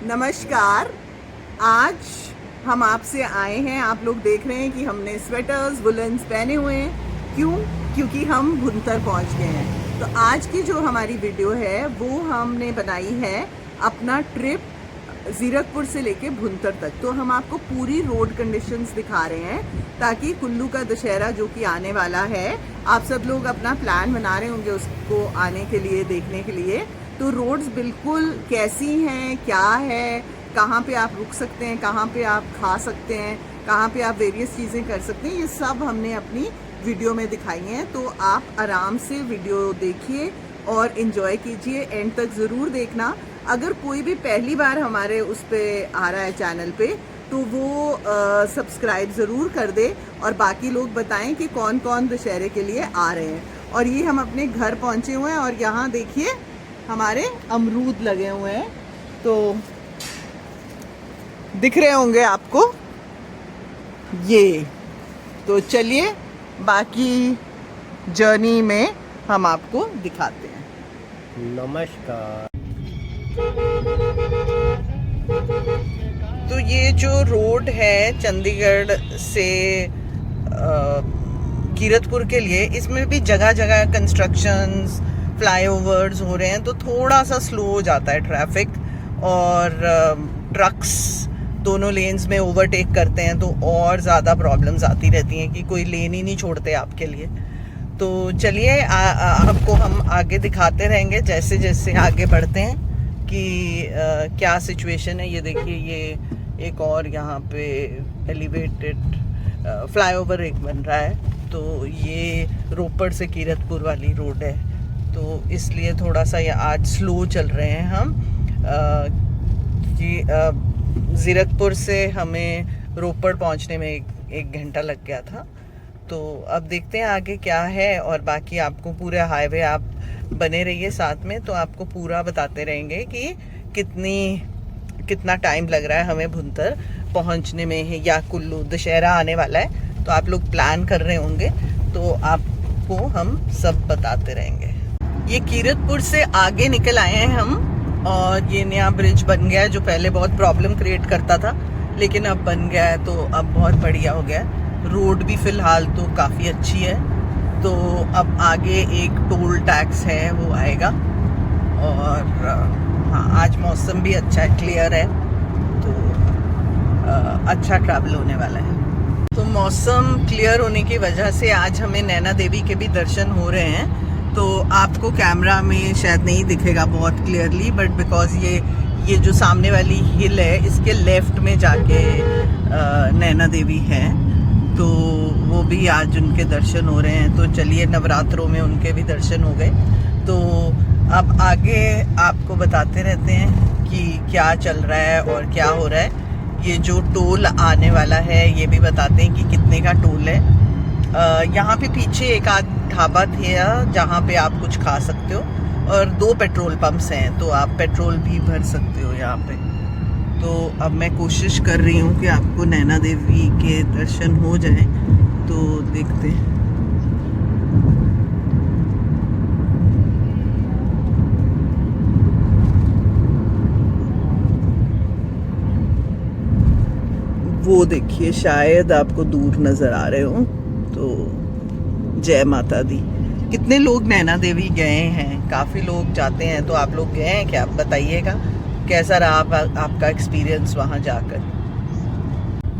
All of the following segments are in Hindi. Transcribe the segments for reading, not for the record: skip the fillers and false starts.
नमस्कार। आज हम आपसे आए हैं। आप लोग देख रहे हैं कि हमने स्वेटर्स वुलन्स पहने हुए हैं। क्यों? क्योंकि हम भुंतर पहुंच गए हैं। तो आज की जो हमारी वीडियो है वो हमने बनाई है अपना ट्रिप ज़ीरकपुर से लेके भुंतर तक। तो हम आपको पूरी रोड कंडीशंस दिखा रहे हैं ताकि कुल्लू का दशहरा जो कि आने वाला है, आप सब लोग अपना प्लान बना रहे होंगे उसको आने के लिए, देखने के लिए। तो रोड्स बिल्कुल कैसी हैं, क्या है, कहाँ पे आप रुक सकते हैं, कहाँ पे आप खा सकते हैं, कहाँ पे आप वेरियस चीज़ें कर सकते हैं, ये सब हमने अपनी वीडियो में दिखाई हैं। तो आप आराम से वीडियो देखिए और इन्जॉय कीजिए, एंड तक ज़रूर देखना। अगर कोई भी पहली बार हमारे उस पर आ रहा है चैनल पे, तो वो सब्सक्राइब ज़रूर कर दे और बाकी लोग बताएं कि कौन कौन दशहरे के लिए आ रहे हैं। और ये हम अपने घर पहुँचे हुए हैं और यहाँ देखिए हमारे अमरूद लगे हुए हैं, तो दिख रहे होंगे आपको ये। तो चलिए बाकी जर्नी में हम आपको दिखाते हैं। नमस्कार। तो ये जो रोड है चंडीगढ़ से कीरतपुर के लिए, इसमें भी जगह जगह कंस्ट्रक्शंस, फ्लाईओवर्स हो रहे हैं, तो थोड़ा सा स्लो हो जाता है ट्रैफिक। और ट्रक्स दोनों लेन्स में ओवरटेक करते हैं तो और ज़्यादा प्रॉब्लम्स आती रहती हैं कि कोई लेन ही नहीं छोड़ते आपके लिए। तो चलिए आपको हम आगे दिखाते रहेंगे जैसे जैसे आगे बढ़ते हैं कि क्या सिचुएशन है। ये देखिए, ये एक और यहाँ पे एलिवेटेड फ्लाईओवर एक बन रहा है। तो ये रोपड़ से कीरतपुर वाली रोड है, तो इसलिए थोड़ा सा ये आज स्लो चल रहे हैं हम। कि ज़ीरकपुर से हमें रोपड़ पहुंचने में एक घंटा लग गया था। तो अब देखते हैं आगे क्या है, और बाकी आपको पूरे हाईवे आप बने रहिए साथ में, तो आपको पूरा बताते रहेंगे कि कितना टाइम लग रहा है हमें भुंतर पहुंचने में है, या कुल्लू दशहरा आने वाला है तो आप लोग प्लान कर रहे होंगे, तो आपको हम सब बताते रहेंगे। ये कीरतपुर से आगे निकल आए हैं हम, और ये नया ब्रिज बन गया है जो पहले बहुत प्रॉब्लम क्रिएट करता था, लेकिन अब बन गया है, तो अब बहुत बढ़िया हो गया है। रोड भी फिलहाल तो काफ़ी अच्छी है। तो अब आगे एक टोल टैक्स है वो आएगा। और हाँ, आज मौसम भी अच्छा है, क्लियर है, तो अच्छा ट्रैवल होने वाला है। तो मौसम क्लियर होने की वजह से आज हमें नैना देवी के भी दर्शन हो रहे हैं। तो आपको कैमरा में शायद नहीं दिखेगा बहुत क्लियरली, बट बिकॉज ये जो सामने वाली हिल है, इसके लेफ्ट में जाके नैना देवी है, तो वो भी आज उनके दर्शन हो रहे हैं। तो चलिए, नवरात्रों में उनके भी दर्शन हो गए। तो अब आगे आपको बताते रहते हैं कि क्या चल रहा है और क्या हो रहा है। ये जो टोल आने वाला है ये भी बताते हैं कि कितने का टोल है। यहाँ पे पीछे एक आध ढाबा था जहाँ पे आप कुछ खा सकते हो, और 2 पेट्रोल पंप्स हैं, तो आप पेट्रोल भी भर सकते हो यहाँ पे। तो अब मैं कोशिश कर रही हूँ कि आपको नैना देवी के दर्शन हो जाएं, तो देखते हैं। वो देखिए, शायद आपको दूर नजर आ रहे हो, तो जय माता दी। कितने लोग नैना देवी गए हैं? काफ़ी लोग जाते हैं, तो आप लोग गए हैं क्या? आप बताइएगा कैसा रहा आपका एक्सपीरियंस वहाँ जाकर।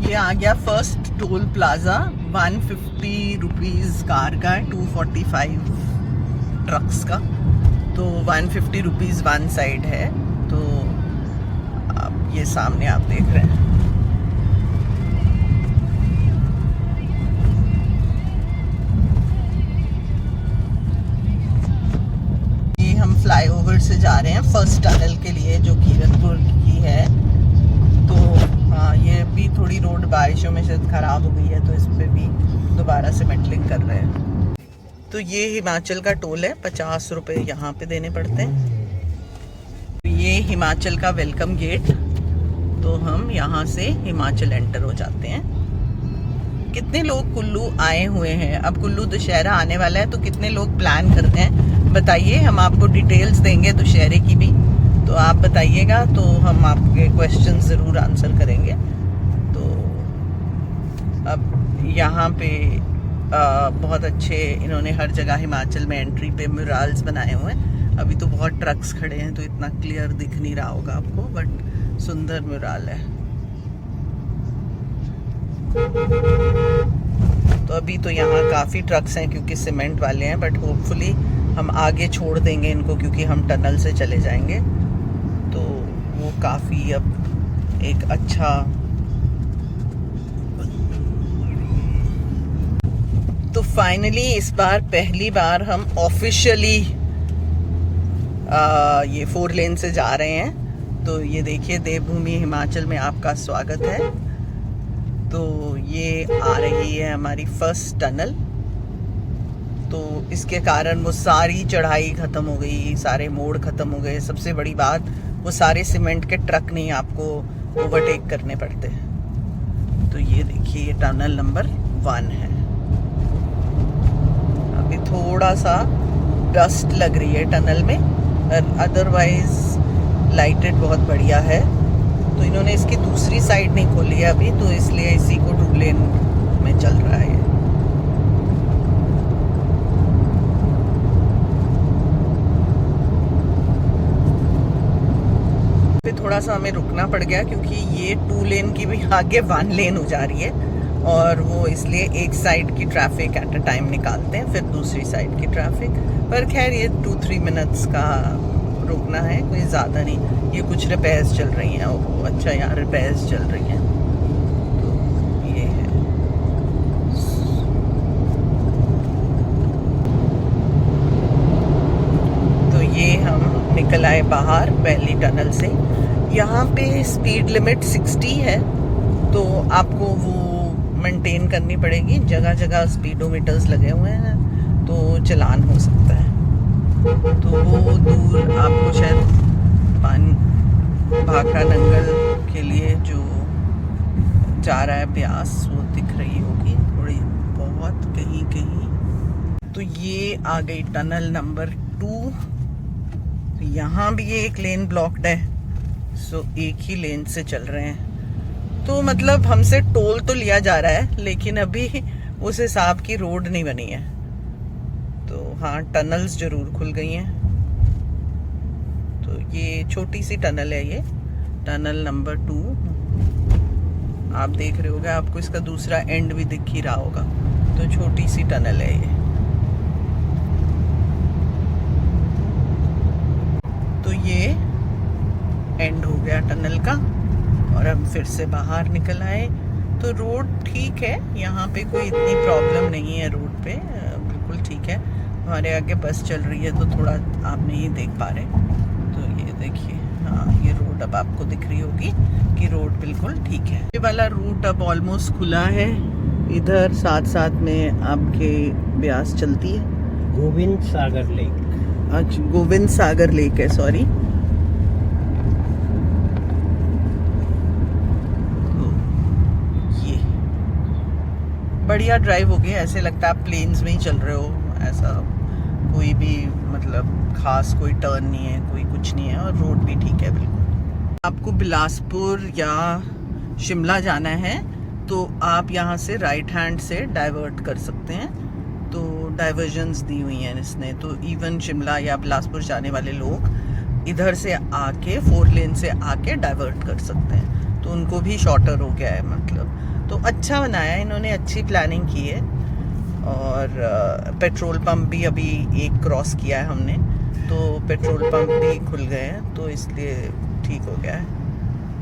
ये आ गया first toll plaza. 150 rupees car का, 245 ट्रक्स का, तो 150 रुपीज़ वन साइड है। तो अब ये सामने आप देख रहे हैं। फ्लाईओवर से जा रहे हैं फर्स्ट टनल के लिए जो कीरतपुर की है। तो हाँ, ये भी थोड़ी रोड बारिशों में शायद ख़राब हो गई है, तो इस पर भी दोबारा सीमेंटलिंग कर रहे हैं। तो ये हिमाचल का टोल है, 50 रुपये यहाँ पे देने पड़ते हैं। ये हिमाचल का वेलकम गेट, तो हम यहाँ से हिमाचल एंटर हो जाते हैं। कितने लोग कुल्लू आए हुए हैं? अब कुल्लू दशहरा आने वाला है, तो कितने लोग प्लान करते हैं बताइए। हम आपको डिटेल्स देंगे दशहरे की भी, तो आप बताइएगा तो हम आपके क्वेश्चन ज़रूर आंसर करेंगे। तो अब यहाँ पे बहुत अच्छे इन्होंने हर जगह हिमाचल में एंट्री पे म्यूरल्स बनाए हुए हैं। अभी तो बहुत ट्रक्स खड़े हैं तो इतना क्लियर दिख नहीं रहा होगा आपको, बट सुंदर म्यूरल है। तो अभी तो यहाँ काफ़ी ट्रक्स हैं क्योंकि सीमेंट वाले हैं, बट होपफुली हम आगे छोड़ देंगे इनको क्योंकि हम टनल से चले जाएंगे। तो वो काफ़ी अब एक अच्छा तो फाइनली इस बार पहली बार हम ऑफिशियली ये 4 लेन से जा रहे हैं। तो ये देखिए देवभूमि हिमाचल में आपका स्वागत है। तो ये आ रही है हमारी फर्स्ट टनल। तो इसके कारण वो सारी चढ़ाई ख़त्म हो गई, सारे मोड़ ख़त्म हो गए। सबसे बड़ी बात वो सारे सीमेंट के ट्रक नहीं आपको ओवरटेक करने पड़ते। तो ये देखिए ये टनल नंबर 1 है। अभी थोड़ा सा डस्ट लग रही है टनल में, अदरवाइज लाइटेड बहुत बढ़िया है। तो इन्होंने इसकी दूसरी साइड नहीं खोली है अभी, तो इसलिए इसी को 2 लेन में चल रहा है। फिर थोड़ा सा हमें रुकना पड़ गया क्योंकि ये 2 लेन की भी आगे 1 लेन हो जा रही है, और वो इसलिए एक साइड की ट्रैफिक एट अ टाइम निकालते हैं, फिर दूसरी साइड की ट्रैफिक। पर खैर ये 2-3 मिनट्स का रुकना है, कोई ज़्यादा नहीं। ये कुछ रिपेयर्स चल रही हैं। ओह अच्छा, यहाँ रिपेयर्स चल रही हैं। तो ये है। तो ये हम निकल आए बाहर पहली टनल से। यहाँ पे स्पीड लिमिट 60 है, तो आपको वो मेंटेन करनी पड़ेगी। जगह जगह स्पीडोमीटर्स लगे हुए हैं तो चालान हो सकता है। तो वो दूर आपको शायद भाखड़ा नंगल के लिए जो जा रहा है ब्यास, वो दिख रही होगी थोड़ी बहुत कहीं कहीं। तो ये आ गई टनल नंबर 2। तो यहाँ भी ये एक लेन ब्लॉक्ड है, सो एक ही लेन से चल रहे हैं। तो मतलब हमसे टोल तो लिया जा रहा है, लेकिन अभी उस हिसाब की रोड नहीं बनी है। तो हाँ, टनल्स जरूर खुल गई हैं। तो ये छोटी सी टनल है, ये टनल नंबर 2 आप देख रहे होगे, आपको इसका दूसरा एंड भी दिख ही रहा होगा। तो छोटी सी टनल है ये। तो ये एंड हो गया टनल का, और हम फिर से बाहर निकल आए। तो रोड ठीक है, यहाँ पे कोई इतनी प्रॉब्लम नहीं है रोड पे, बिल्कुल ठीक है। हमारे आगे बस चल रही है तो थोड़ा आप नहीं देख पा रहे। तो ये देखिए, हाँ ये रोड अब आपको दिख रही होगी कि रोड बिल्कुल ठीक है। ये वाला रूट अब ऑलमोस्ट खुला है। इधर साथ साथ में आपके ब्यास चलती है, गोविंद सागर लेक। अच्छा, गोविंद सागर लेक है, सॉरी। बढ़िया ड्राइव हो गया, ऐसे लगता है आप प्लेन्स में ही चल रहे हो। ऐसा कोई भी मतलब खास कोई टर्न नहीं है, कोई कुछ नहीं है, और रोड भी ठीक है बिल्कुल। आपको बिलासपुर या शिमला जाना है तो आप यहाँ से राइट हैंड से डाइवर्ट कर सकते हैं। तो डाइवर्जन्स दी हुई हैं इसने, तो इवन शिमला या बिलासपुर जाने वाले लोग इधर से आके 4 लेन से आके डाइवर्ट कर सकते हैं। तो उनको भी शॉर्टर हो गया है मतलब। तो अच्छा बनाया है इन्होंने, अच्छी प्लानिंग की है। और पेट्रोल पंप भी अभी एक क्रॉस किया है हमने, तो पेट्रोल पंप भी खुल गए हैं, तो इसलिए ठीक हो गया है।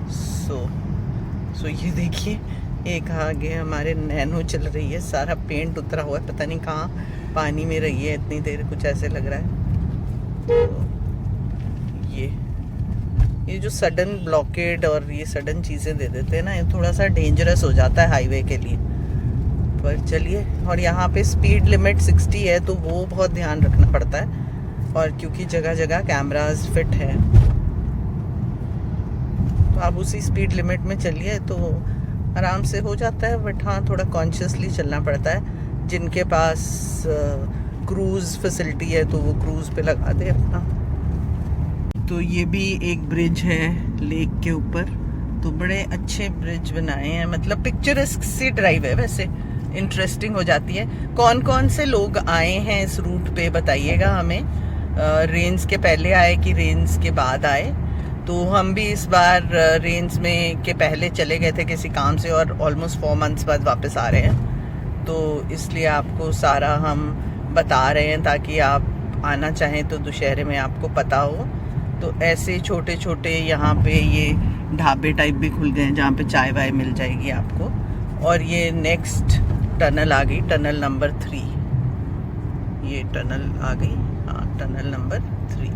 सो ये देखिए, एक आगे हमारे नैनो चल रही है, सारा पेंट उतरा हुआ है, पता नहीं कहाँ पानी में रही है इतनी देर, कुछ ऐसे लग रहा है। तो ये जो सडन ब्लॉकेड और ये सडन चीज़ें दे देते हैं ना, ये थोड़ा सा डेंजरस हो जाता है हाईवे के लिए। पर चलिए, और यहाँ पे स्पीड लिमिट 60 है, तो वो बहुत ध्यान रखना पड़ता है। और क्योंकि जगह जगह कैमरास फिट है, तो आप उसी स्पीड लिमिट में चलिए तो आराम से हो जाता है। बट हाँ, थोड़ा कॉन्शियसली चलना पड़ता है। जिनके पास क्रूज़ फैसिलिटी है तो वो क्रूज़ पे लगा दे अपना। तो ये भी एक ब्रिज है लेक के ऊपर। तो बड़े अच्छे ब्रिज बनाए हैं, मतलब पिक्चरस्क सी ड्राइव है, वैसे इंटरेस्टिंग हो जाती है। कौन कौन से लोग आए हैं इस रूट पे बताइएगा हमें। रेन्स के पहले आए कि रेन्स के बाद आए। तो हम भी इस बार रेन्स में के पहले चले गए थे किसी काम से, और ऑलमोस्ट 4 मंथ्स बाद वापस आ रहे हैं। तो इसलिए आपको सारा हम बता रहे हैं ताकि आप आना चाहें तो दुशहरे में आपको पता हो। तो ऐसे छोटे छोटे यहाँ पे ये ढाबे टाइप भी खुल गए हैं जहाँ पे चाय वाय मिल जाएगी आपको। और ये नेक्स्ट टनल आ गई, टनल नंबर 3। ये टनल आ गई, हाँ टनल नंबर 3।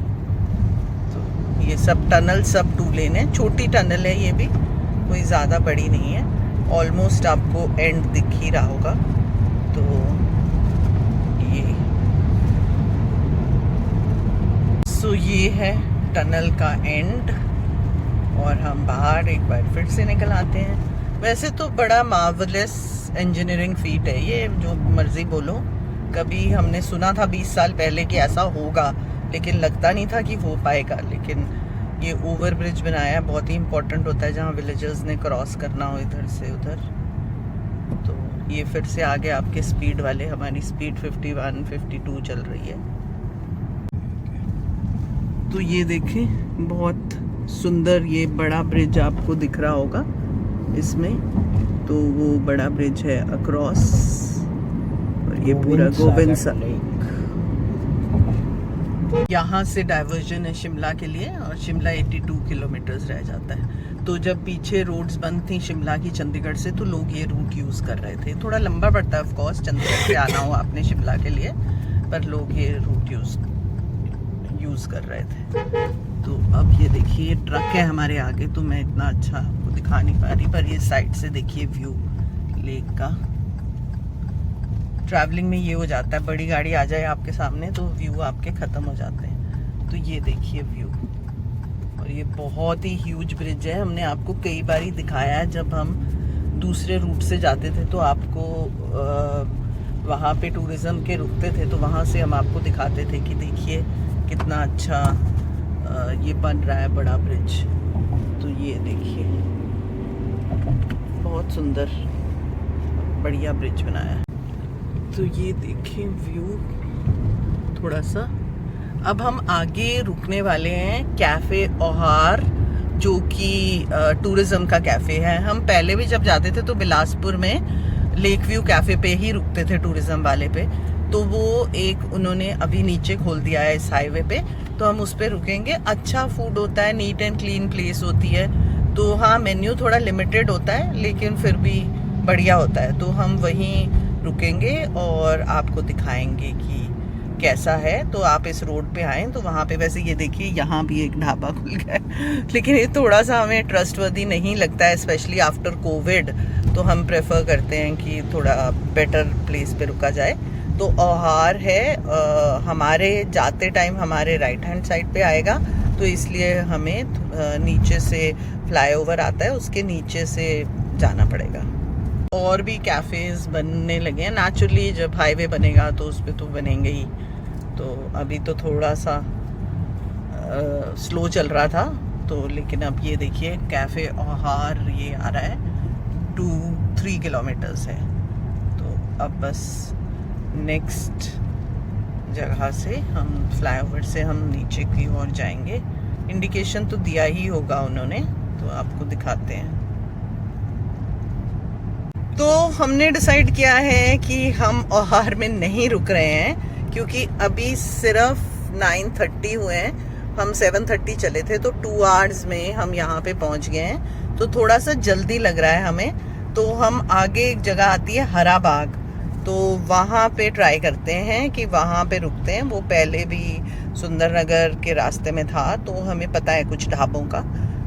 तो ये सब टनल सब 2 लेन है, छोटी टनल है ये भी, कोई ज़्यादा बड़ी नहीं है। ऑलमोस्ट आपको एंड दिख ही रहा होगा। तो ये है टनल का एंड, और हम बाहर एक बार फिर से निकल आते हैं। वैसे तो बड़ा मार्वलस इंजीनियरिंग फीट है ये, जो मर्जी बोलो। कभी हमने सुना था 20 साल पहले कि ऐसा होगा, लेकिन लगता नहीं था कि हो पाएगा। लेकिन ये ओवर ब्रिज बनाया बहुत ही इम्पोर्टेंट होता है जहाँ विलेजर्स ने क्रॉस करना हो इधर से उधर। तो ये फिर से आगे आपके स्पीड वाले, हमारी स्पीड 51 52 चल रही है। तो ये देखें, बहुत सुंदर ये बड़ा ब्रिज आपको दिख रहा होगा इसमें। तो वो बड़ा ब्रिज है अक्रॉस, और ये पूरा गोविंद सागर। यहाँ से डाइवर्जन है शिमला के लिए, और शिमला 82 किलोमीटर्स रह जाता है। तो जब पीछे रोड्स बंद थी शिमला की चंडीगढ़ से, तो लोग ये रूट यूज़ कर रहे थे। थोड़ा लंबा पड़ता है ऑफ कोर्स, चंडीगढ़ से आना हो आपने शिमला के लिए, पर लोग ये रूट यूज़ कर रहे थे। तो अब ये देखिए ट्रक है हमारे आगे, तो मैं इतना अच्छा आपको दिखा नहीं पा रही, पर ये साइड से देखिए व्यू लेक का। ट्रैवलिंग में ये हो जाता है, बड़ी गाड़ी आ जाए आपके सामने तो व्यू आपके ख़त्म हो जाते हैं। तो ये देखिए व्यू, और ये बहुत ही ह्यूज ब्रिज है। हमने आपको कई बार ही दिखाया है, जब हम दूसरे रूट से जाते थे तो आपको वहाँ पे टूरिज़्म के रुकते थे, तो वहाँ से हम आपको दिखाते थे कि देखिए कितना अच्छा ये बन रहा है बड़ा ब्रिज। तो ये देखिए बहुत सुंदर बढ़िया ब्रिज बनाया है। तो ये देखिए व्यू थोड़ा सा। अब हम आगे रुकने वाले हैं कैफ़े ओहार, जो कि टूरिज़्म का कैफ़े है। हम पहले भी जब जाते थे तो बिलासपुर में लेक व्यू कैफ़े पे ही रुकते थे टूरिज़्म वाले पे। तो वो एक उन्होंने अभी नीचे खोल दिया है इस हाईवे पे, तो हम उस पे रुकेंगे। अच्छा फूड होता है, नीट एंड क्लीन प्लेस होती है। तो हाँ, मेन्यू थोड़ा लिमिटेड होता है, लेकिन फिर भी बढ़िया होता है। तो हम वहीं रुकेंगे और आपको दिखाएंगे कि कैसा है। तो आप इस रोड पे आएँ तो वहाँ पे, वैसे ये देखिए यहाँ भी एक ढाबा खुल गया है, लेकिन ये थोड़ा सा हमें ट्रस्टवर्दी नहीं लगता है, स्पेशली आफ्टर कोविड। तो हम प्रेफर करते हैं कि थोड़ा बेटर प्लेस पे रुका जाए। तो ओहार है, हमारे जाते टाइम हमारे राइट हैंड साइड पे आएगा, तो इसलिए हमें नीचे से फ्लाईओवर आता है, उसके नीचे से जाना पड़ेगा। और भी कैफ़ेज़ बनने लगे हैं नेचुरली, जब हाईवे बनेगा तो उस पर तो बनेंगे ही। तो अभी तो थोड़ा सा स्लो चल रहा था, तो लेकिन अब ये देखिए कैफ़े ओहार ये आ रहा है, 2-3 किलोमीटर्स है। तो अब बस नेक्स्ट जगह से हम फ्लाईओवर से हम नीचे की ओर जाएंगे। इंडिकेशन तो दिया ही होगा उन्होंने, तो आपको दिखाते हैं। तो हमने डिसाइड किया है कि हम ओहार में नहीं रुक रहे हैं, क्योंकि अभी सिर्फ 9:30 हुए हैं। हम 7:30 चले थे, तो 2 आवर्स में हम यहाँ पे पहुँच गए हैं। तो थोड़ा सा जल्दी लग रहा है हमें। तो हम आगे एक जगह आती है हरा बाग, तो वहाँ पे ट्राई करते हैं कि वहाँ पे रुकते हैं। वो पहले भी सुंदरनगर के रास्ते में था, तो हमें पता है कुछ ढाबों का।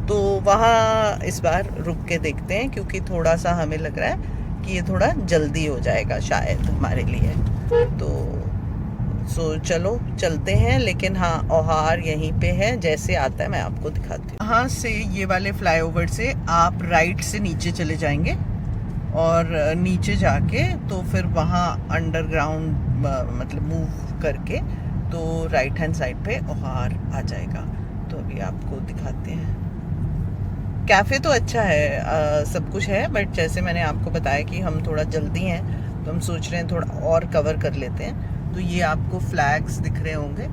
तो वहाँ इस बार रुक के देखते हैं, क्योंकि थोड़ा सा हमें लग रहा है कि ये थोड़ा जल्दी हो जाएगा शायद हमारे लिए। तो चलो चलते हैं। लेकिन हाँ, ओहार यहीं पे है, जैसे आता है मैं आपको दिखाती हूँ। यहाँ से ये वाले फ्लाईओवर से आप राइट से नीचे चले जाएंगे, और नीचे जाके तो फिर वहाँ अंडरग्राउंड मतलब मूव करके तो राइट हैंड साइड पे ओहार आ जाएगा। तो भी आपको दिखाते हैं। कैफ़े तो अच्छा है, सब कुछ है, बट जैसे मैंने आपको बताया कि हम थोड़ा जल्दी हैं तो हम सोच रहे हैं थोड़ा और कवर कर लेते हैं। तो ये आपको फ्लैग्स दिख रहे होंगे,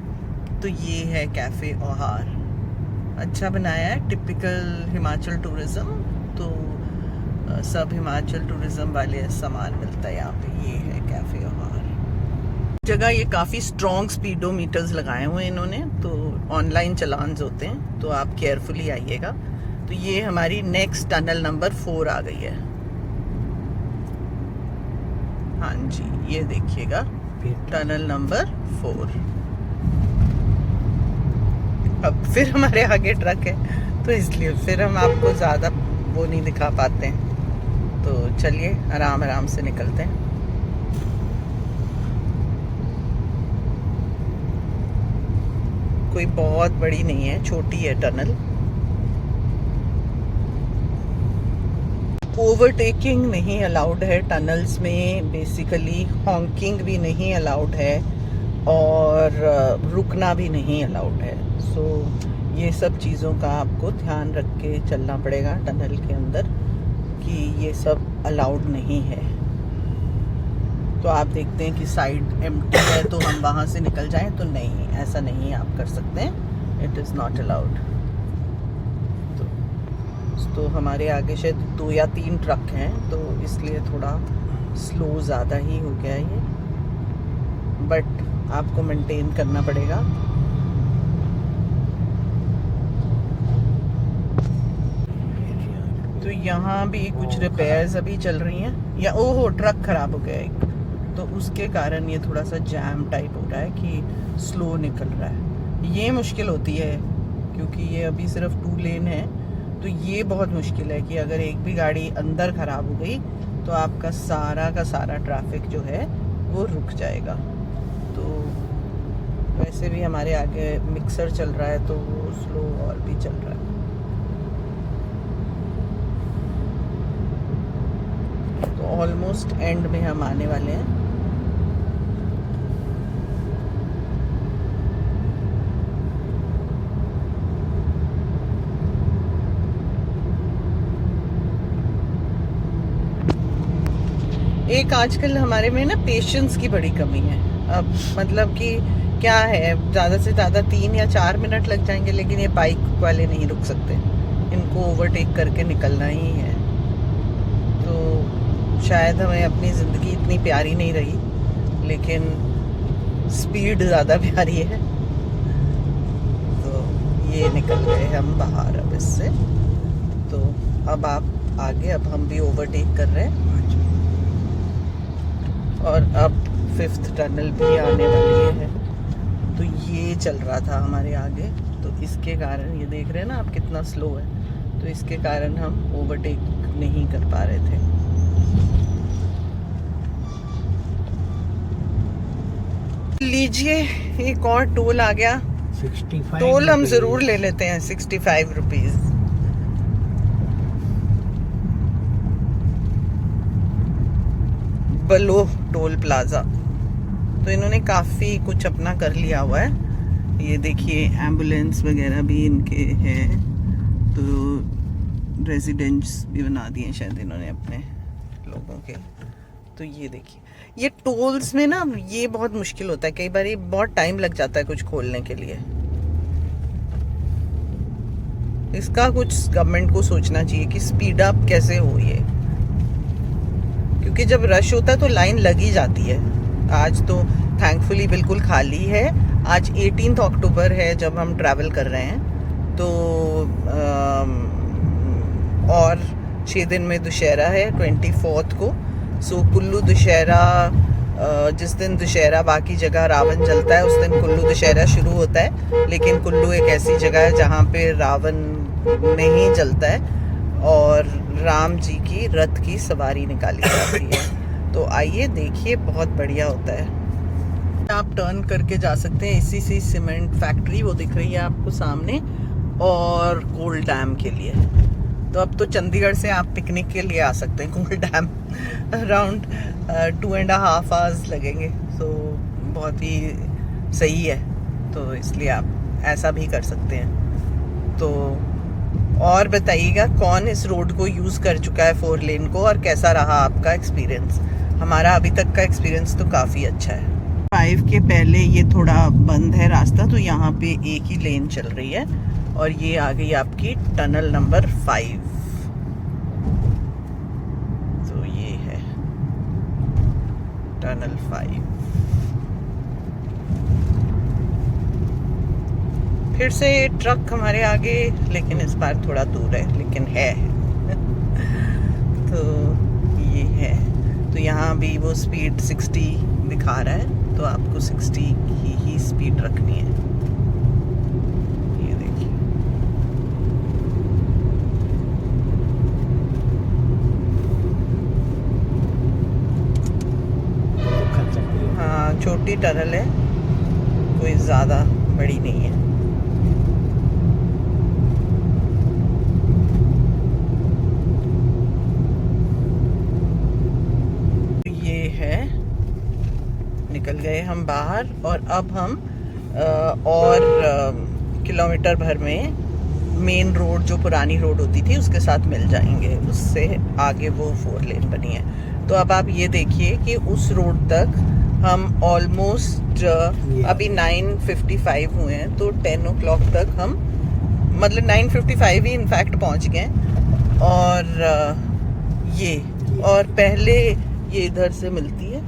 तो ये है कैफ़े ओहार। अच्छा बनाया है, टिपिकल हिमाचल टूरिज़्म। तो सब हिमाचल टूरिज़्म वाले सामान मिलता है यहाँ पे। ये है कैफ़े ओहार। जगह ये काफ़ी स्ट्रॉन्ग स्पीडोमीटर्स लगाए हुए हैं इन्होंने, तो ऑनलाइन चलान्स होते हैं, तो आप केयरफुली आइएगा। तो ये हमारी नेक्स्ट टनल नंबर 4 आ गई है। हाँ जी, ये देखिएगा टनल नंबर 4। अब फिर हमारे आगे ट्रक है, तो इसलिए फिर हम आपको ज़्यादा वो नहीं दिखा पाते हैं। तो चलिए आराम आराम से निकलते हैं। कोई बहुत बड़ी नहीं है, छोटी है टनल। ओवरटेकिंग नहीं अलाउड है टनल्स में, बेसिकली हॉन्किंग भी नहीं अलाउड है, और रुकना भी नहीं अलाउड है। सो ये सब चीज़ों का आपको ध्यान रख के चलना पड़ेगा टनल के अंदर, कि ये सब अलाउड नहीं है। तो आप देखते हैं कि साइड एम्प्टी है तो हम वहाँ से निकल जाएं, तो नहीं, ऐसा नहीं आप कर सकते हैं। It is not allowed. तो हमारे आगे शायद 2 या 3 ट्रक हैं, तो इसलिए थोड़ा स्लो ज़्यादा ही हो गया ये, बट आपको मेंटेन करना पड़ेगा। तो यहाँ भी कुछ रिपेयर्स अभी चल रही हैं, या ओहो ट्रक खराब हो गया एक, तो उसके कारण ये थोड़ा सा जैम टाइप हो रहा है कि स्लो निकल रहा है। ये मुश्किल होती है क्योंकि ये अभी सिर्फ 2 लेन है, तो ये बहुत मुश्किल है कि अगर एक भी गाड़ी अंदर ख़राब हो गई तो आपका सारा का सारा ट्रैफिक जो है वो रुक जाएगा। तो वैसे भी हमारे आगे मिक्सर चल रहा है, तो वो स्लो और भी चल रहा है। तो ऑलमोस्ट एंड में हम आने वाले हैं। एक आजकल हमारे में ना पेशेंस की बड़ी कमी है। अब मतलब कि क्या है, ज़्यादा से ज़्यादा 3 या 4 मिनट लग जाएंगे, लेकिन ये बाइक वाले नहीं रुक सकते, इनको ओवरटेक करके निकलना ही है। तो शायद हमें अपनी ज़िंदगी इतनी प्यारी नहीं रही, लेकिन स्पीड ज़्यादा प्यारी है। तो ये निकल गए हम बाहर अब इससे। तो अब आप आगे, अब हम भी ओवरटेक कर रहे हैं, और अब 5th टनल भी आने वाली है। तो ये चल रहा था हमारे आगे, तो इसके कारण ये देख रहे हैं ना आप कितना स्लो है, तो इसके कारण हम ओवरटेक नहीं कर पा रहे थे। लीजिए, एक और टोल आ गया। 65 टोल हम ज़रूर ले लेते हैं, 65 रुपीज़। बलो टोल प्लाजा। तो इन्होंने काफ़ी कुछ अपना कर लिया हुआ है। ये देखिए एम्बुलेंस वगैरह भी इनके हैं, तो रेजिडेंट्स भी बना दिए शायद इन्होंने अपने लोगों के। तो ये देखिए, ये टोल्स में ना ये बहुत मुश्किल होता है, कई बार ये बहुत टाइम लग जाता है कुछ खोलने के लिए। इसका कुछ गवर्नमेंट को सोचना चाहिए कि स्पीड अप कैसे हो ये, क्योंकि जब रश होता है तो लाइन लगी जाती है। आज तो थैंकफुली बिल्कुल खाली है। आज 18 अक्टूबर है जब हम ट्रैवल कर रहे हैं, तो और 6 दिन में दुशहरा है 24 को। सो कुल्लू दुशहरा, जिस दिन दुशहरा बाकी जगह रावण जलता है, उस दिन कुल्लू दुशहरा शुरू होता है। लेकिन कुल्लू एक ऐसी जगह है जहाँ पे रावण नहीं जलता है, और राम जी की रथ की सवारी निकाली जाती है। तो आइए देखिए, बहुत बढ़िया होता है। आप टर्न करके जा सकते हैं। इसी सी सीमेंट फैक्ट्री वो दिख रही है आपको सामने, और कोल डैम के लिए। तो अब तो चंडीगढ़ से आप पिकनिक के लिए आ सकते हैं कोल डैम। अराउंड 2.5 आवर्स लगेंगे, तो बहुत ही सही है। तो इसलिए आप ऐसा भी कर सकते हैं। तो और बताइएगा कौन इस रोड को यूज़ कर चुका है 4 लेन को और कैसा रहा आपका एक्सपीरियंस। हमारा अभी तक का एक्सपीरियंस तो काफ़ी अच्छा है। 5 के पहले ये थोड़ा बंद है रास्ता, तो यहाँ पे एक ही लेन चल रही है और ये आ गई आपकी टनल नंबर 5। तो ये है टनल 5। फिर से ट्रक हमारे आगे, लेकिन इस बार थोड़ा दूर है, लेकिन है। तो ये है, तो यहाँ भी वो स्पीड 60 दिखा रहा है, तो आपको 60 की ही स्पीड रखनी है। ये देखिए, हाँ छोटी टनल है, कोई ज़्यादा बड़ी नहीं है। निकल गए हम बाहर और अब हम किलोमीटर भर में मेन रोड जो पुरानी रोड होती थी उसके साथ मिल जाएंगे। उससे आगे वो 4 लेन बनी है। तो अब आप ये देखिए कि उस रोड तक हम ऑलमोस्ट अभी 9:55 हुए हैं, तो 10 o'clock तक हम, मतलब 9:55 ही इनफैक्ट पहुंच गए। और पहले ये इधर से मिलती है,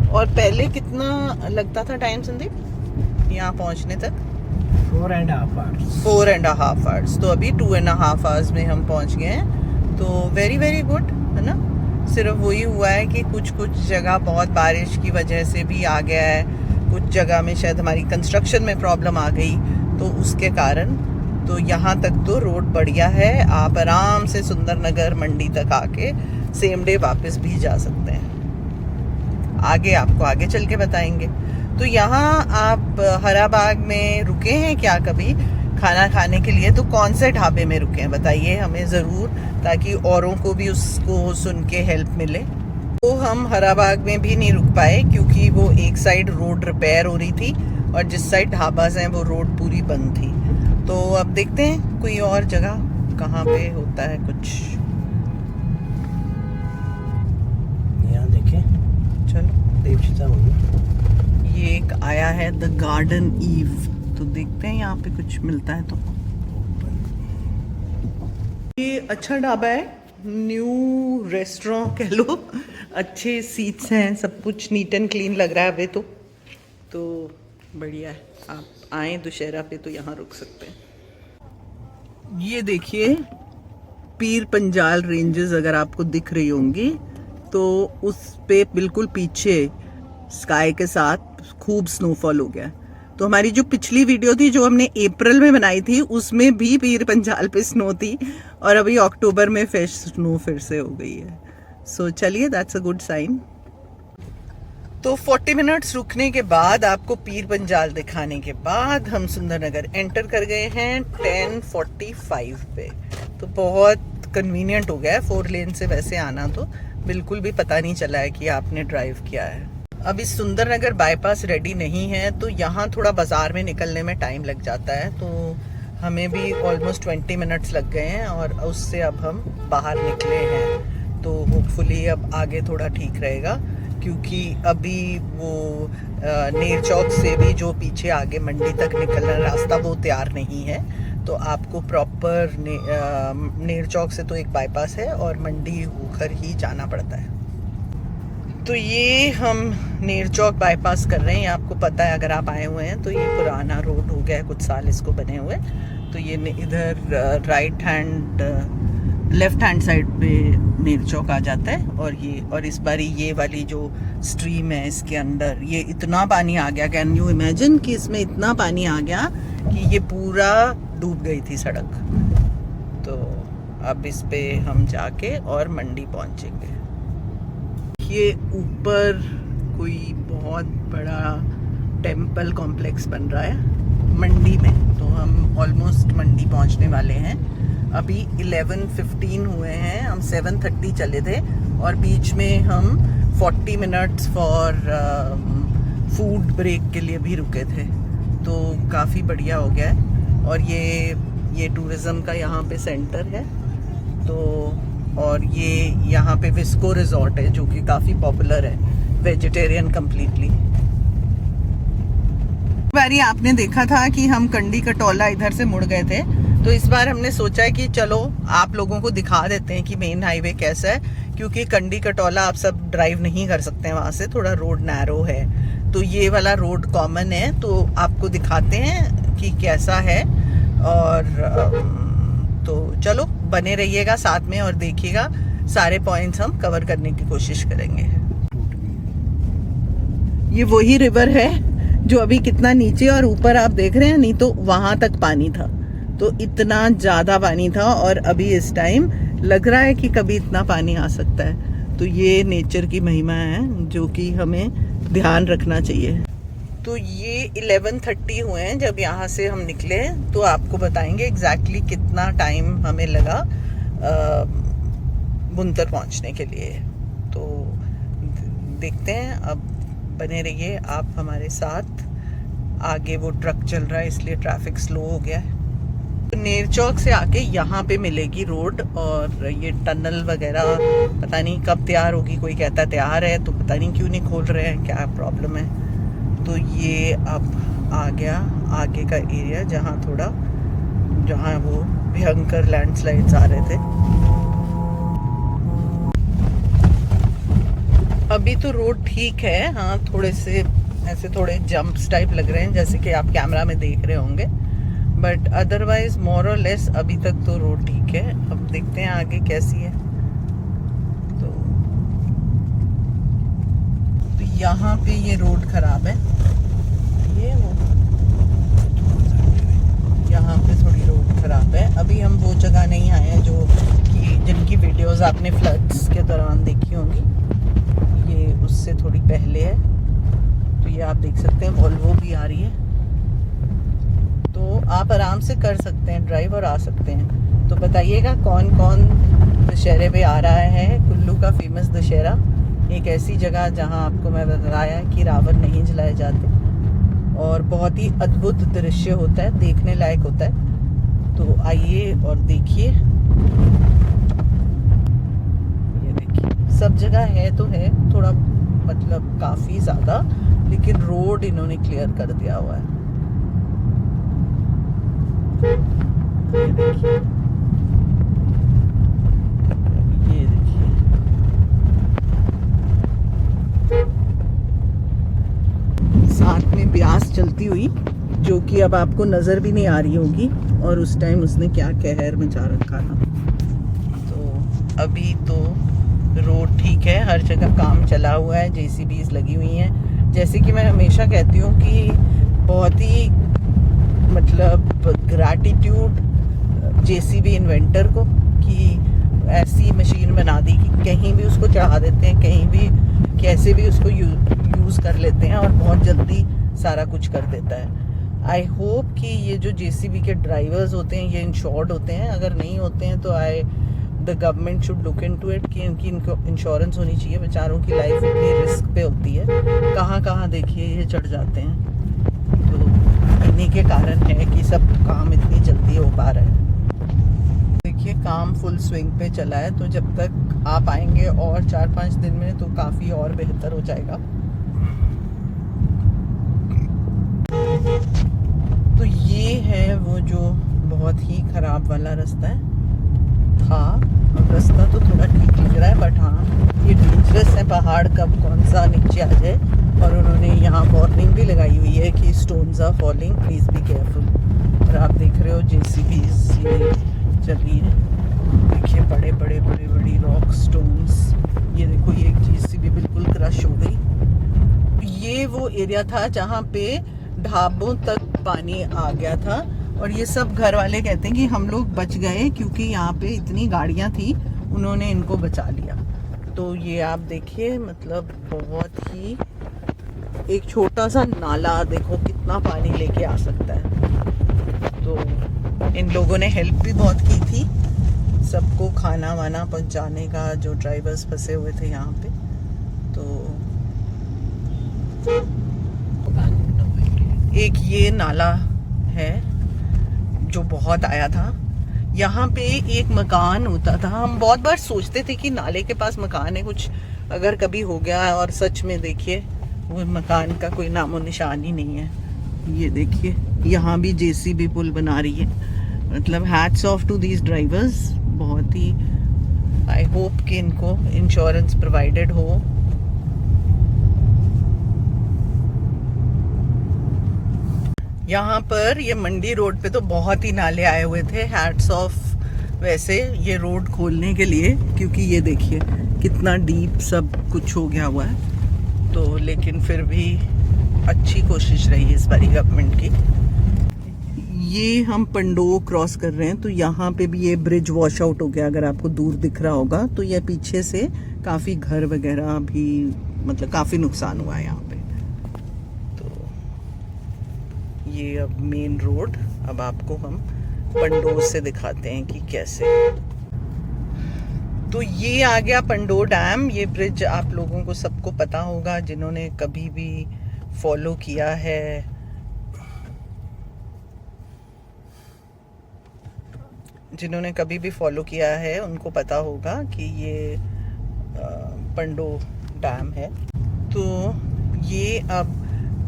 और पहले कितना लगता था टाइम संदीप यहाँ पहुँचने तक? 4.5 hours। 4.5 hours। तो अभी 2.5 hours में हम पहुँच गए हैं। तो वेरी वेरी गुड, है ना। सिर्फ वही हुआ है कि कुछ जगह बहुत बारिश की वजह से भी आ गया है, कुछ जगह में शायद हमारी कंस्ट्रक्शन में प्रॉब्लम आ गई, तो उसके कारण। तो यहाँ तक तो रोड बढ़िया है, आप आराम से सुंदरनगर मंडी तक आके सेम डे वापस भी जा सकते हैं। आगे आपको आगे चल के बताएंगे। तो यहाँ आप हराबाग में रुके हैं क्या कभी खाना खाने के लिए? तो कौन से ढाबे में रुके हैं बताइए हमें ज़रूर, ताकि औरों को भी उसको सुन के हेल्प मिले। तो हम हराबाग में भी नहीं रुक पाए क्योंकि वो एक साइड रोड रिपेयर हो रही थी और जिस साइड ढाबाज हैं वो रोड पूरी बंद थी। तो अब देखते हैं कोई और जगह कहाँ पे होता है कुछ। यहाँ देखें, चलो देवचिता होगी। ये एक आया है द गार्डन ईव, तो देखते हैं यहाँ पे कुछ मिलता है तो। ये अच्छा ढाबा है, न्यू रेस्टोरेंट कह लो, अच्छे सीट्स हैं, सब कुछ नीट एंड क्लीन लग रहा है अभी तो बढ़िया है। आप आए दुशहरा पे तो यहाँ रुक सकते हैं। ये देखिए पीर पंजाल रेंजेस अगर आपको दिख रही होंगी, तो उस पे बिल्कुल पीछे स्काई के साथ खूब स्नोफॉल हो गया। तो हमारी जो पिछली वीडियो थी जो हमने अप्रैल में बनाई थी उसमें भी पीर पंजाल पे स्नो थी, और अभी अक्टूबर में फिर स्नो फिर से हो गई है। सो चलिए, दैट्स अ गुड साइन। तो 40 मिनट्स रुकने के बाद, आपको पीर पंजाल दिखाने के बाद, हम सुंदरनगर एंटर कर गए हैं 10:45 पे। तो बहुत कन्वीनियंट हो गया है 4 लेन से वैसे आना, तो बिल्कुल भी पता नहीं चला है कि आपने ड्राइव किया है। अब इस सुंदरनगर बाईपास रेडी नहीं है, तो यहाँ थोड़ा बाजार में निकलने में टाइम लग जाता है, तो हमें भी ऑलमोस्ट 20 मिनट्स लग गए हैं और उससे अब हम बाहर निकले हैं। तो होपफुली अब आगे थोड़ा ठीक रहेगा, क्योंकि अभी वो नेर चौक से भी जो पीछे आगे मंडी तक निकलना रास्ता वो तैयार नहीं है। तो आपको प्रॉपर नेर चौक से तो एक बाईपास है और मंडी होकर ही जाना पड़ता है। तो ये हम नेर चौक बाईपास कर रहे हैं। आपको पता है अगर आप आए हुए हैं तो ये पुराना रोड हो गया है, कुछ साल इसको बने हुए। तो ये इधर लेफ्ट हैंड साइड पे नेर चौक आ जाता है, और इस बारी ये वाली जो स्ट्रीम है इसके अंदर ये इतना पानी आ गया, कैन यू इमेजिन कि इसमें इतना पानी आ गया कि ये पूरा डूब गई थी सड़क। तो अब इस पे हम जाके और मंडी पहुंचेंगे। ये ऊपर कोई बहुत बड़ा टेम्पल कॉम्प्लेक्स बन रहा है मंडी में, तो हम ऑलमोस्ट मंडी पहुंचने वाले हैं। अभी 11:15 हुए हैं, हम 7:30 चले थे और बीच में हम 40 मिनट्स फॉर फूड ब्रेक के लिए भी रुके थे, तो काफ़ी बढ़िया हो गया है। और ये टूरिज्म का यहाँ पे सेंटर है। तो और ये यहाँ पे विस्को रिजॉर्ट है जो कि काफ़ी पॉपुलर है, वेजिटेरियन कम्प्लीटली। बारी आपने देखा था कि हम कंडी कटौला इधर से मुड़ गए थे, तो इस बार हमने सोचा है कि चलो आप लोगों को दिखा देते हैं कि मेन हाईवे कैसा है, क्योंकि कंडी कटौला आप सब ड्राइव नहीं कर सकते हैं, वहाँ से थोड़ा रोड नैरो है। तो ये वाला रोड कॉमन है, तो आपको दिखाते हैं कि कैसा है। और तो चलो बने रहिएगा साथ में और देखिएगा, सारे पॉइंट्स हम कवर करने की कोशिश करेंगे। ये वही रिवर है जो अभी कितना नीचे और ऊपर आप देख रहे हैं, नहीं तो वहां तक पानी था, तो इतना ज्यादा पानी था। और अभी इस टाइम लग रहा है कि कभी इतना पानी आ सकता है। तो ये नेचर की महिमा है जो कि हमें ध्यान रखना चाहिए। तो ये 11:30 हुए हैं जब यहाँ से हम निकले, तो आपको बताएंगे एग्जैक्टली कितना टाइम हमें लगा बुनतर पहुँचने के लिए। तो देखते हैं, अब बने रहिए आप हमारे साथ। आगे वो ट्रक चल रहा है इसलिए ट्रैफिक स्लो हो गया है। नेर चौक से आके यहाँ पे मिलेगी रोड, और ये टनल वगैरह पता नहीं कब तैयार होगी। कोई कहता है तैयार है, तो पता नहीं क्यों नहीं खोल रहे हैं, क्या प्रॉब्लम है। तो ये अब आ गया आगे का एरिया जहाँ वो भयंकर लैंडस्लाइड्स आ रहे थे। अभी तो रोड ठीक है, हाँ थोड़े से ऐसे थोड़े जंप्स टाइप लग रहे हैं जैसे कि आप कैमरा में देख रहे होंगे, बट अदरवाइज मोर और लेस अभी तक तो रोड ठीक है। अब देखते हैं आगे कैसी है। तो यहाँ पे ये रोड खराब है, ये वो यहाँ पे थोड़ी रोड खराब है। अभी हम वो जगह नहीं आए हैं जो कि जिनकी वीडियोस आपने फ्लड्स के दौरान देखी होंगी, ये उससे थोड़ी पहले है। तो ये आप देख सकते हैं वॉल्वो भी आ रही है, तो आप आराम से कर सकते हैं ड्राइव और आ सकते हैं। तो बताइएगा कौन कौन दशहरे पे आ रहा है। कुल्लू का फेमस दशहरा, एक ऐसी जगह जहां आपको मैं बताया कि रावण नहीं जलाए जाते, और बहुत ही अद्भुत दृश्य होता है, देखने लायक होता है। तो आइए और देखिए। ये देखिए सब जगह है तो है, थोड़ा मतलब काफ़ी ज़्यादा, लेकिन रोड इन्होंने क्लियर कर दिया हुआ है। ये देखिए, ये देखिए, साथ में ब्यास चलती हुई, जो कि अब आपको नजर भी नहीं आ रही होगी, और उस टाइम उसने क्या कहर मचा रखा था। तो अभी तो रोड ठीक है, हर जगह काम चला हुआ है, जेसीबीज लगी हुई हैं। जैसे कि मैं हमेशा कहती हूँ कि बहुत ही मतलब ग्रैटिट्यूड जेसीबी इन्वेंटर को कि ऐसी मशीन बना दी कि कहीं भी उसको चढ़ा देते हैं, कहीं भी कैसे भी उसको यूज़ कर लेते हैं और बहुत जल्दी सारा कुछ कर देता है। आई होप कि ये जो जेसीबी के ड्राइवर्स होते हैं ये इंश्योर्ड होते हैं, अगर नहीं होते हैं तो the government should look into it कि इनको इंश्योरेंस होनी चाहिए। बेचारों की लाइफ इतनी रिस्क पे होती है, कहाँ कहाँ देखिए ये चढ़ जाते हैं। तो इन्हीं के कारण है कि सब काम इतनी जल्दी हो पा रहा है। देखिए काम फुल स्विंग पे चला है, तो जब तक आप आएंगे और 4-5 दिन में तो काफ़ी और बेहतर हो जाएगा। तो ये है वो जो बहुत ही ख़राब वाला रास्ता है था। अब रास्ता तो थोड़ा ठीक लग रहा है, बट हाँ ये डेंजरस है, पहाड़ कब कौन सा नीचे आ जाए। और उन्होंने यहाँ वार्निंग भी लगाई हुई है कि stones are falling, please be careful. और आप देख रहे हो जेसीबीज ये चल रही है, देखिए बड़े बड़े बड़े बड़ी रॉक स्टोन्स। ये देखो ये एक जेसीबी बिल्कुल क्रश हो गई। ये वो एरिया था जहाँ पे ढाबों तक पानी आ गया था, और ये सब घर वाले कहते हैं कि हम लोग बच गए क्योंकि यहाँ पे इतनी गाड़ियाँ थी, उन्होंने इनको बचा लिया। तो ये आप देखिए मतलब बहुत ही एक छोटा सा नाला, देखो कितना पानी लेके आ सकता है। तो इन लोगों ने हेल्प भी बहुत की थी सबको खाना वाना पहुंचाने का, जो ड्राइवर्स फंसे हुए थे यहाँ पे। तो एक ये नाला है जो बहुत आया था। यहाँ पे एक मकान होता था, हम बहुत बार सोचते थे कि नाले के पास मकान है कुछ, अगर कभी हो गया, और सच में देखिए वो मकान का कोई नामो निशान ही नहीं है। ये देखिए यहाँ भी जेसीबी पुल बना रही है, मतलब hats off to these drivers. बहुत ही आई होप कि इनको इंश्योरेंस प्रोवाइडेड हो। यहाँ पर ये मंडी रोड पे तो बहुत ही नाले आए हुए थे, हैट्स ऑफ वैसे ये रोड खोलने के लिए, क्योंकि ये देखिए कितना डीप सब कुछ हो गया हुआ है। तो लेकिन फिर भी अच्छी कोशिश रही इस बारी गवर्नमेंट की। ये हम पंडो क्रॉस कर रहे हैं, तो यहाँ पे भी ये ब्रिज वॉश आउट हो गया, अगर आपको दूर दिख रहा होगा तो ये पीछे से काफ़ी घर वगैरह भी, मतलब काफ़ी नुकसान हुआ है यहाँ पे। तो ये अब मेन रोड, अब आपको हम पंडो से दिखाते हैं कि कैसे। तो ये आ गया पंडो डैम। ये ब्रिज आप लोगों को सबको पता होगा, जिन्होंने कभी भी फॉलो किया है। जिन्होंने कभी भी फॉलो किया है उनको पता होगा कि ये पंडो डैम है। तो ये अब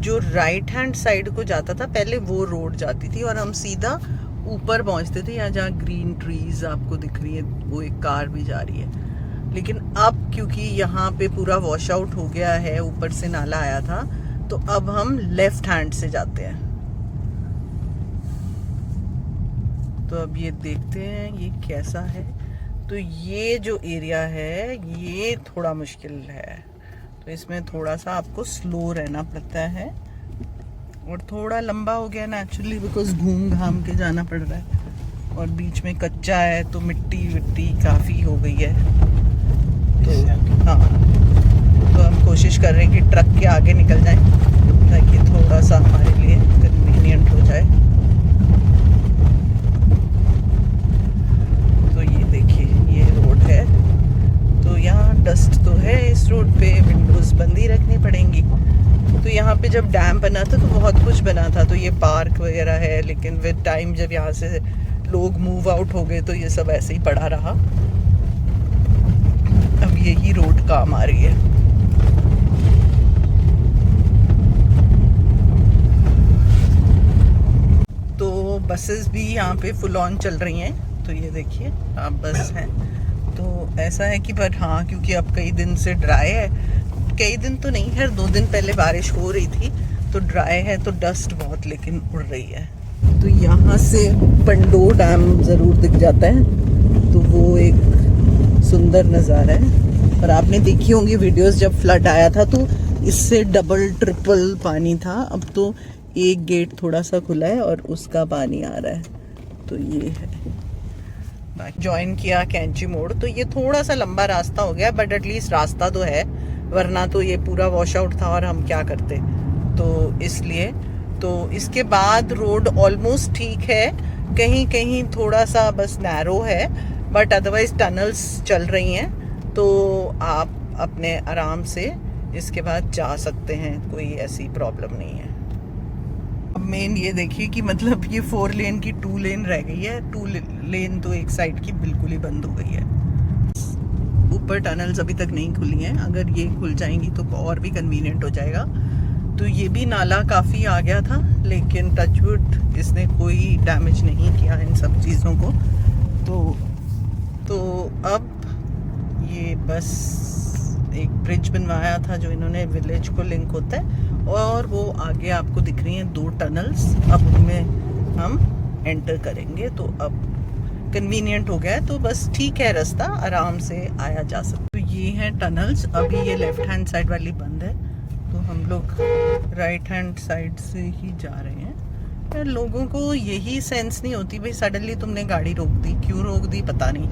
जो राइट हैंड साइड को जाता था पहले, वो रोड जाती थी और हम सीधा ऊपर पहुंचते थे। यहाँ जहाँ ग्रीन ट्रीज आपको दिख रही है, वो एक कार भी जा रही है। लेकिन अब क्योंकि यहाँ पे पूरा वॉश आउट हो गया है, ऊपर से नाला आया था, तो अब हम लेफ्ट हैंड से जाते हैं। तो अब ये देखते हैं ये कैसा है। तो ये जो एरिया है ये थोड़ा मुश्किल है, तो इसमें थोड़ा सा आपको स्लो रहना पड़ता है, और थोड़ा लंबा हो गया नेचुरली, बिकॉज घूम घाम के जाना पड़ रहा है, और बीच में कच्चा है तो मिट्टी विट्टी काफ़ी हो गई है। तो हाँ, तो हम कोशिश कर रहे हैं कि ट्रक के आगे निकल जाएं, ताकि थोड़ा सा हमारे लिए कन्वीनियंट हो जाए। तो ये देखिए ये रोड है, तो यहाँ डस्ट तो है इस रोड पे, विंडोज बंद ही रखनी पड़ेंगी। तो यहाँ पे जब डैम बना था तो बहुत कुछ बना था, तो ये पार्क वगैरह है, लेकिन विद टाइम जब यहाँ से लोग मूव आउट हो गए तो ये सब ऐसे ही पड़ा रहा। अब यही रोड काम आ रही है। तो बसेस भी यहाँ पे फुल ऑन चल रही हैं। तो ये देखिए आप बस हैं, तो ऐसा है कि पर हाँ, क्योंकि अब कई दिन से ड्राई है, कई दिन तो नहीं है, 2 दिन पहले बारिश हो रही थी, तो ड्राई है, तो डस्ट बहुत लेकिन उड़ रही है। तो यहाँ से पंडो डैम ज़रूर दिख जाता है, तो वो एक सुंदर नज़ारा है। और आपने देखी होंगी वीडियोस, जब फ्लड आया था तो इससे डबल ट्रिपल पानी था। अब तो एक गेट थोड़ा सा खुला है और उसका पानी आ रहा है। तो ये है, ज्वाइन किया कैंची मोड़। तो ये थोड़ा सा लंबा रास्ता हो गया, बट एटलीस्ट रास्ता तो है, वरना तो ये पूरा वॉश आउट था और हम क्या करते। तो इसलिए तो इसके बाद रोड ऑलमोस्ट ठीक है, कहीं कहीं थोड़ा सा बस नैरो है, बट अदरवाइज टनल्स चल रही हैं, तो आप अपने आराम से इसके बाद जा सकते हैं, कोई ऐसी प्रॉब्लम नहीं है। अब मेन ये देखिए कि मतलब ये 4 लेन की 2 लेन रह गई है। 2 लेन तो एक साइड की बिल्कुल ही बंद हो गई है। ऊपर टनल्स अभी तक नहीं खुली हैं, अगर ये खुल जाएंगी तो और भी कन्वीनियंट हो जाएगा। तो ये भी नाला काफ़ी आ गया था, लेकिन टचवुड इसने कोई डैमेज नहीं किया इन सब चीज़ों को। तो अब ये बस एक ब्रिज बनवाया था जो इन्होंने विलेज को लिंक होता है, और वो आगे आपको दिख रही हैं 2 टनल्स, अब उनमें हम एंटर करेंगे। तो अब कन्वीनियंट हो गया है, तो बस ठीक है, रास्ता आराम से आया जा सकता। तो ये हैं टनल्स। अभी ये लेफ्ट हैंड साइड वाली बंद है, तो हम लोग राइट हैंड साइड से ही जा रहे हैं। यार लोगों को यही सेंस नहीं होती भाई, सडनली तुमने गाड़ी रोक दी, क्यों रोक दी पता नहीं।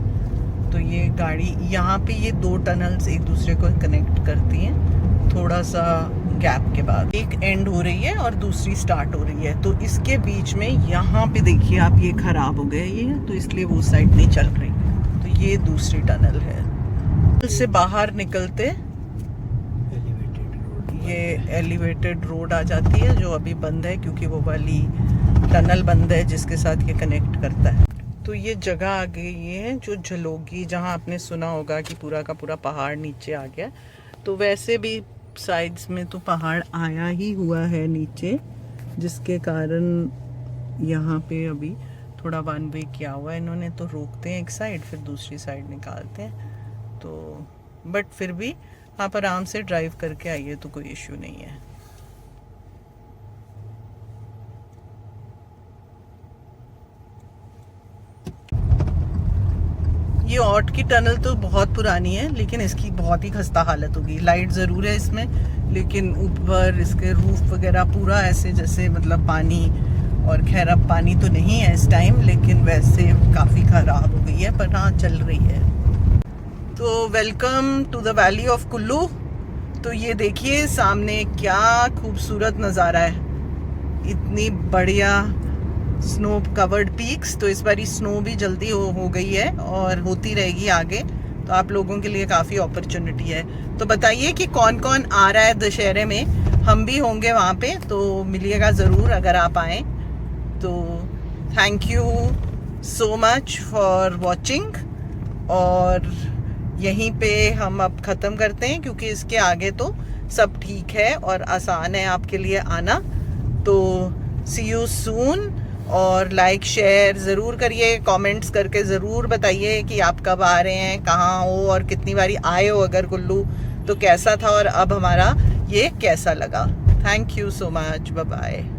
तो ये गाड़ी यहाँ पे ये 2 टनल्स एक दूसरे को कनेक्ट करती हैं, थोड़ा सा गैप के बाद एक एंड हो रही है और दूसरी स्टार्ट हो रही है। तो इसके बीच में यहाँ पे देखिए आप, ये खराब हो गए ये, तो इसलिए वो साइड नहीं चल रही। तो ये दूसरी टनल है। से बाहर निकलते ये एलिवेटेड रोड आ जाती है, जो अभी बंद है क्योंकि वो वाली टनल बंद है जिसके साथ ये कनेक्ट करता है। तो ये जगह आ गई है जो झलोगी, जहाँ आपने सुना होगा कि पूरा का पूरा पहाड़ नीचे आ गया। तो वैसे भी साइड्स में तो पहाड़ आया ही हुआ है नीचे, जिसके कारण यहाँ पे अभी थोड़ा वन वे किया हुआ है इन्होंने। तो रोकते हैं एक साइड, फिर दूसरी साइड निकालते हैं। तो बट फिर भी आप आराम से ड्राइव करके आइए तो कोई इश्यू नहीं है। ये ऑट की टनल तो बहुत पुरानी है, लेकिन इसकी बहुत ही खस्ता हालत होगी। लाइट ज़रूर है इसमें, लेकिन ऊपर इसके रूफ वगैरह पूरा ऐसे जैसे मतलब पानी, और खैर अब पानी तो नहीं है इस टाइम, लेकिन वैसे काफ़ी ख़राब हो गई है, पर हाँ चल रही है। तो welcome to the valley of Kullu. तो ये देखिए सामने क्या खूबसूरत नज़ारा है, इतनी बढ़िया स्नो कवर्ड पीक्स। तो इस बारी स्नो भी जल्दी हो गई है और होती रहेगी आगे, तो आप लोगों के लिए काफ़ी अपॉर्चुनिटी है। तो बताइए कि कौन कौन आ रहा है दशहरे में, हम भी होंगे वहाँ पे, तो मिलिएगा ज़रूर अगर आप आएँ तो। Thank you so much for watching, और यहीं पे हम अब ख़त्म करते हैं, क्योंकि इसके आगे तो सब ठीक है और आसान है आपके लिए आना। तो सी यू सून, और लाइक शेयर ज़रूर करिए, कमेंट्स करके ज़रूर बताइए कि आप कब आ रहे हैं, कहाँ हो, और कितनी बारी आए हो अगर कुल्लू, तो कैसा था और अब हमारा ये कैसा लगा। Thank you so much, bye bye.